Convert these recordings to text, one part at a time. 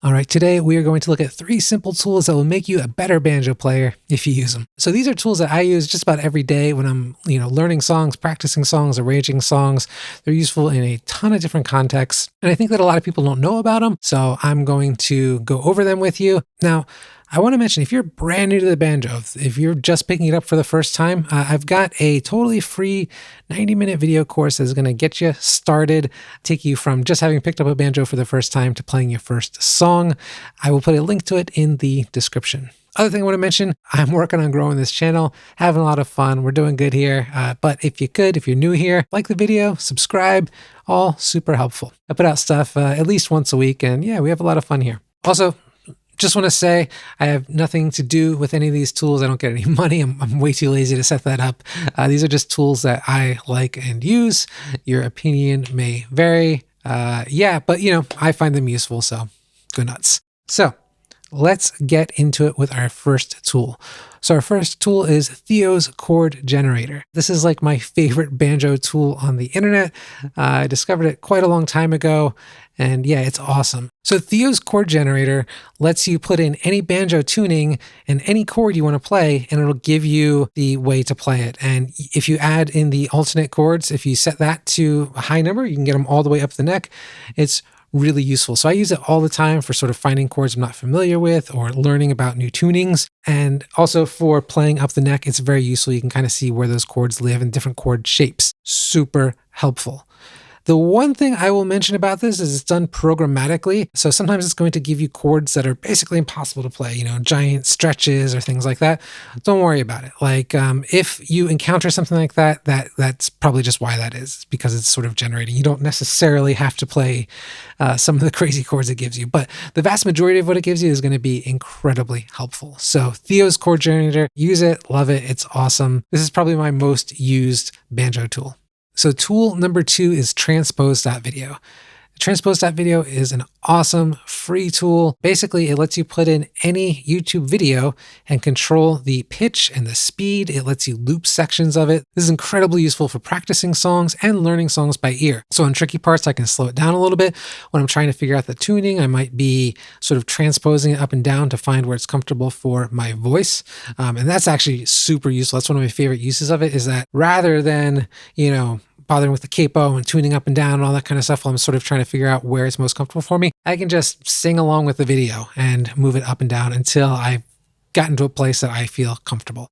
All right, today we are going to look at 3 simple tools that will make you a better banjo player if you use them. So these are tools that I use just about every day when I'm, learning songs, practicing songs, arranging songs. They're useful in a ton of different contexts, and I think that a lot of people don't know about them. So I'm going to go over them with you. Now, I want to mention, if you're brand new to the banjo, if you're just picking it up for the first time, I've got a totally free 90-minute video course that's going to get you started, take you from just having picked up a banjo for the first time to playing your first song. I will put a link to it in the description. Other thing I want to mention, I'm working on growing this channel, having a lot of fun. We're doing good here. But if you're new here, like the video, subscribe, all super helpful. I put out stuff at least once a week, and yeah, we have a lot of fun here. Also, just want to say I have nothing to do with any of these tools. I don't get any money. I'm way too lazy to set that up. These are just tools that I like and use. Your opinion may vary. But I find them useful, so go nuts. So let's get into it with our first tool. So our first tool is Theo's chord generator. This is like my favorite banjo tool on the internet. I discovered it quite a long time ago, and yeah, it's awesome. So Theo's chord generator lets you put in any banjo tuning and any chord you want to play, and it'll give you the way to play it. And if you add in the alternate chords, if you set that to a high number, you can get them all the way up the neck. It's really useful. So I use it all the time for sort of finding chords I'm not familiar with or learning about new tunings. And also for playing up the neck, it's very useful. You can kind of see where those chords live in different chord shapes. Super helpful. The one thing I will mention about this is it's done programmatically. So sometimes it's going to give you chords that are basically impossible to play, giant stretches or things like that. Don't worry about it. Like if you encounter something like that, that's probably just why that is, because it's sort of generating. You don't necessarily have to play some of the crazy chords it gives you, but the vast majority of what it gives you is going to be incredibly helpful. So Theo's chord generator, use it, love it. It's awesome. This is probably my most used banjo tool. So tool number 2 is Transpose.video. Transpose.video is an awesome free tool. Basically, it lets you put in any YouTube video and control the pitch and the speed. It lets you loop sections of it. This is incredibly useful for practicing songs and learning songs by ear. So on tricky parts, I can slow it down a little bit. When I'm trying to figure out the tuning, I might be sort of transposing it up and down to find where it's comfortable for my voice. And that's actually super useful. That's one of my favorite uses of it, is that rather than, bothering with the capo and tuning up and down and all that kind of stuff while I'm sort of trying to figure out where it's most comfortable for me, I can just sing along with the video and move it up and down until I've gotten to a place that I feel comfortable.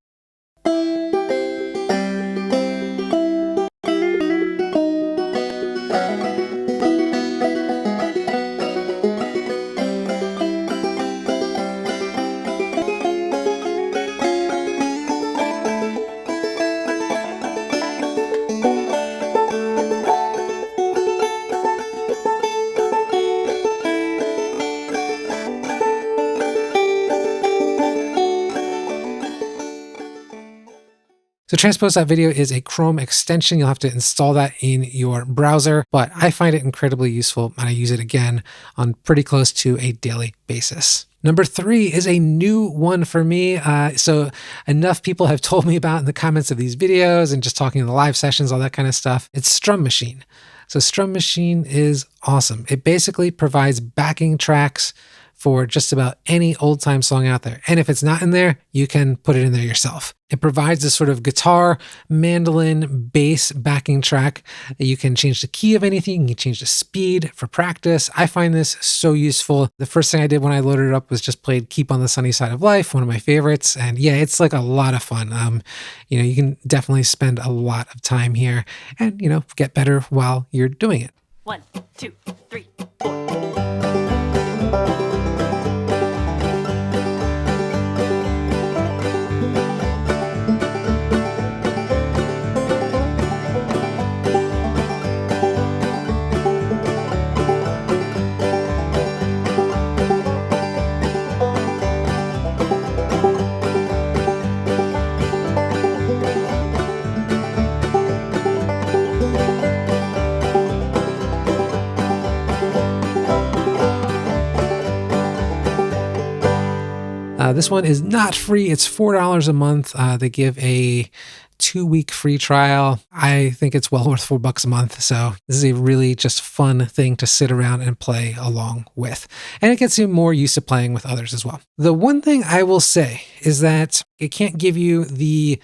So Transpose.video is a Chrome extension. You'll have to install that in your browser, but I find it incredibly useful and I use it again on pretty close to a daily basis. Number 3 is a new one for me. So enough people have told me about in the comments of these videos and just talking in the live sessions, all that kind of stuff. It's Strum Machine. So Strum Machine is awesome. It basically provides backing tracks for just about any old time song out there. And if it's not in there, you can put it in there yourself. It provides this sort of guitar, mandolin, bass backing track. You can change the key of anything. You can change the speed for practice. I find this so useful. The first thing I did when I loaded it up was just played Keep on the Sunny Side of Life, one of my favorites. And yeah, it's like a lot of fun. You can definitely spend a lot of time here and, get better while you're doing it. 1, 2, 3, 4. This one is not free. It's $4 a month. They give a 2-week free trial. I think it's well worth $4 a month. So this is a really just fun thing to sit around and play along with. And it gets you more used to playing with others as well. The one thing I will say is that it can't give you the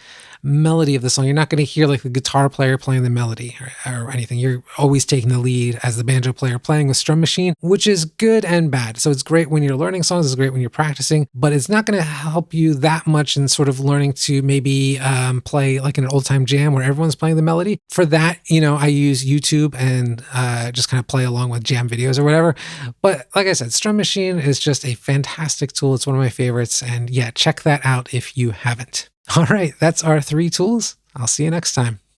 melody of the song. You're not going to hear like the guitar player playing the melody or anything. You're always taking the lead as the banjo player playing with Strum Machine, which is good and bad. So it's great when you're learning songs, it's great when you're practicing, but it's not going to help you that much in sort of learning to maybe play like in an old time jam where everyone's playing the melody. For that, I use YouTube and just kind of play along with jam videos or whatever. But like I said, Strum Machine is just a fantastic tool. It's one of my favorites. And yeah, check that out if you haven't. All right, that's our 3 tools. I'll see you next time.